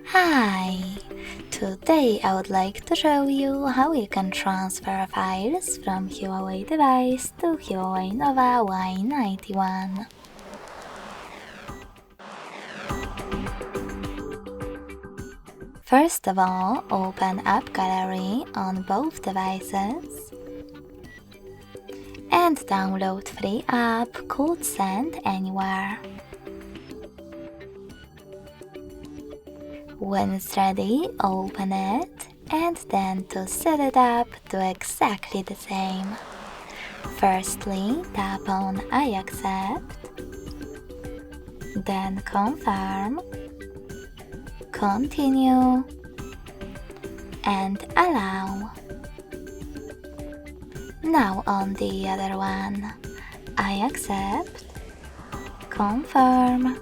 Hi! Today I would like to show you how you can transfer files from HUAWEI device to HUAWEI Nova Y91. First of all, open App Gallery on both devices and download free app called Send Anywhere. When it's ready, open it and then to set it up, do exactly the same. Firstly, tap on I accept, then confirm, continue, and allow. Now on the other one, I accept, confirm,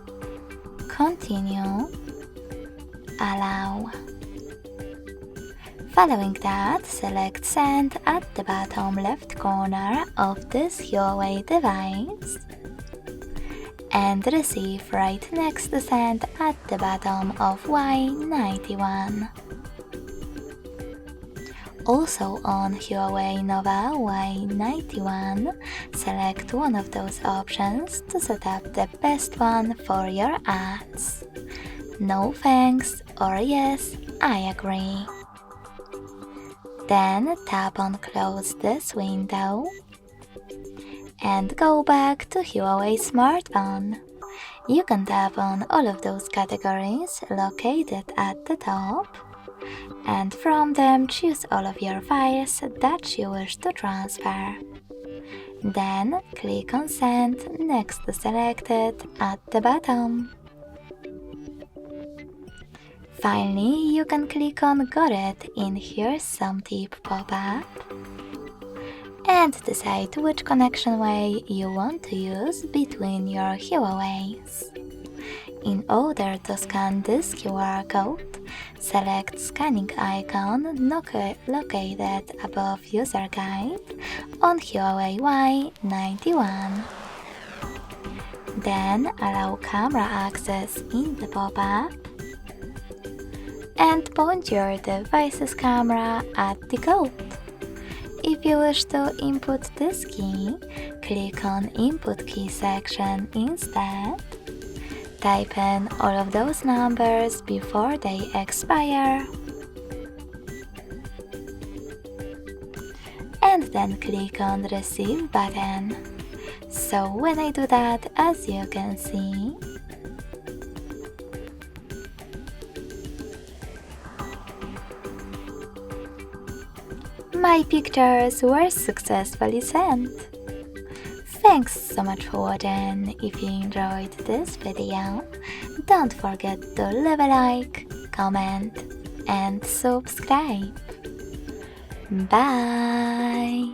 continue, allow. Following that, select Send at the bottom left corner of this HUAWEI device and Receive right next to Send at the bottom of Y91. Also on HUAWEI Nova Y91, select one of those options to set up the best one for your ads. No thanks or yes, I agree. Then tap on Close this window and go back to HUAWEI smartphone. You can tap on all of those categories located at the top and from them choose all of your files that you wish to transfer. Then click on Send next to Selected at the bottom. Finally, you can click on Got it in Here's Some Tip pop-up and decide which connection way you want to use between your HUAWEIs. In order to scan this QR code, select scanning icon located above User Guide on HUAWEI Y91. Then allow camera access in the pop-up and point your device's camera at the code. If you wish to input this key, click on Input Key section instead. Type in all of those numbers before they expire and then click on Receive button. So when I do that, as you can see, my pictures were successfully sent. Thanks so much for watching. If you enjoyed this video, don't forget to leave a like, comment and subscribe. Bye!